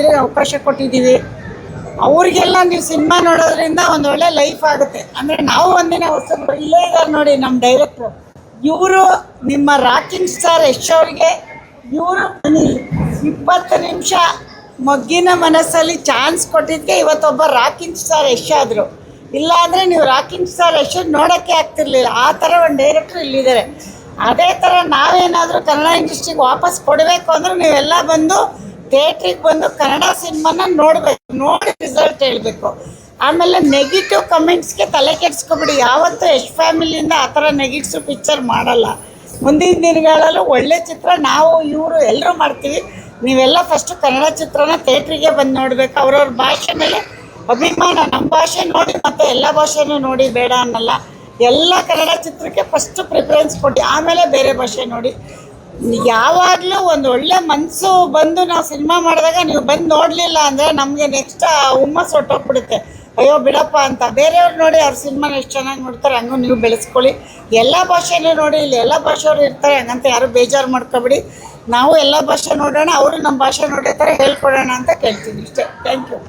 ಭಾಷೆಗೆ ಅವಕಾಶ ಕೊಟ್ಟಿದ್ದೀವಿ. ಅವ್ರಿಗೆಲ್ಲ ನೀವು ಸಿನಿಮಾ ನೋಡೋದ್ರಿಂದ ಒಂದು ಒಳ್ಳೆ ಲೈಫ್ ಆಗುತ್ತೆ. ಅಂದರೆ ನಾವು ಒಂದಿನ ಹೊಸಬ್ರು ಇಲ್ಲೇ ಇದ್ದಾರೆ ನೋಡಿ ನಮ್ಮ ಡೈರೆಕ್ಟ್ರು, ಇವರು ನಿಮ್ಮ ರಾಕಿಂಗ್ ಸ್ಟಾರ್ ಯಶ್ ಅವ್ರಿಗೆ ಇವರು 20 ನಿಮಿಷ ಮೊಗ್ಗಿನ ಮನಸ್ಸಲ್ಲಿ ಚಾನ್ಸ್ ಕೊಟ್ಟಿದ್ದಕ್ಕೆ ಇವತ್ತೊಬ್ಬ ರಾಕಿಂಗ್ ಸ್ಟಾರ್ ಯಶ್ ಆದರು. ಇಲ್ಲ ಅಂದರೆ ನೀವು ರಾಕಿಂಗ್ ಸ್ಟಾರ್ ಯಶ್ ನೋಡೋಕ್ಕೆ ಆಗ್ತಿರ್ಲಿಲ್ಲ. ಆ ಥರ ಒಂದು ಡೈರೆಕ್ಟ್ರು ಇಲ್ಲಿದ್ದಾರೆ. ಅದೇ ಥರ ನಾವೇನಾದರೂ ಕನ್ನಡ ಇಂಡಸ್ಟ್ರಿಗೆ ವಾಪಸ್ ಕೊಡಬೇಕು ಅಂದರೆ ನೀವೆಲ್ಲ ಬಂದು ಥಿಯೇಟ್ರಿಗೆ ಬಂದು ಕನ್ನಡ ಸಿನಿಮಾನ ನೋಡಬೇಕು, ನೋಡಿ ರಿಸಲ್ಟ್ ಹೇಳಬೇಕು. ಆಮೇಲೆ ನೆಗೆಟಿವ್ ಕಮೆಂಟ್ಸ್ಗೆ ತಲೆ ಕೆಡಿಸ್ಕೊಬಿಡಿ. ಯಾವತ್ತೂ ಯಶ್ ಫ್ಯಾಮಿಲಿಯಿಂದ ಆ ಥರ ನೆಗೆಟಿವ್ ಪಿಕ್ಚರ್ ಮಾಡಲ್ಲ. ಮುಂದಿನ ದಿನಗಳಲ್ಲೂ ಒಳ್ಳೆ ಚಿತ್ರ ನಾವು ಇವರು ಎಲ್ಲರೂ ಮಾಡ್ತೀವಿ. ನೀವೆಲ್ಲ ಫಸ್ಟು ಕನ್ನಡ ಚಿತ್ರನ ಥಿಯೇಟ್ರಿಗೆ ಬಂದು ನೋಡಬೇಕು. ಅವ್ರವ್ರ ಭಾಷೆ ಮೇಲೆ ಅಭಿಮಾನ. ನಮ್ಮ ಭಾಷೆ ನೋಡಿ ಮತ್ತು ಎಲ್ಲ ಭಾಷೆನೂ ನೋಡಿ ಬೇಡ ಅನ್ನಲ್ಲ. ಎಲ್ಲ ಕನ್ನಡ ಚಿತ್ರಕ್ಕೆ ಫಸ್ಟು ಪ್ರಿಫರೆನ್ಸ್ ಕೊಟ್ಟು ಆಮೇಲೆ ಬೇರೆ ಭಾಷೆ ನೋಡಿ. ಯಾವಾಗಲೂ ಒಂದು ಒಳ್ಳೆ ಮನಸ್ಸು ಬಂದು ನಾವು ಸಿನಿಮಾ ಮಾಡಿದಾಗ ನೀವು ಬಂದು ನೋಡಲಿಲ್ಲ ಅಂದರೆ ನಮಗೆ ನೆಕ್ಸ್ಟ್ ಹುಮ್ಮಸ್ಸು ಹೊಟ್ಟೋಗ್ಬಿಡುತ್ತೆ. ಅಯ್ಯೋ ಬಿಡಪ್ಪ ಅಂತ. ಬೇರೆಯವ್ರು ನೋಡಿ ಅವ್ರ ಸಿನಿಮಾನ ಎಷ್ಟು ಚೆನ್ನಾಗಿ ನೋಡ್ತಾರೆ, ಹಂಗೂ ನೀವು ಬೆಳೆಸ್ಕೊಳ್ಳಿ. ಎಲ್ಲ ಭಾಷೆನೂ ನೋಡಿ, ಇಲ್ಲಿ ಎಲ್ಲ ಭಾಷೆಯವರು ಇರ್ತಾರೆ, ಹಂಗಂತ ಯಾರು ಬೇಜಾರು ಮಾಡ್ಕೊಬಿಡಿ. ನಾವು ಎಲ್ಲ ಭಾಷೆ ನೋಡೋಣ, ಅವರು ನಮ್ಮ ಭಾಷೆ ನೋಡೋ ಥರ ಹೇಳ್ಕೊಡೋಣ ಅಂತ ಕೇಳ್ತೀನಿ. ಇಷ್ಟೇ. Thank you.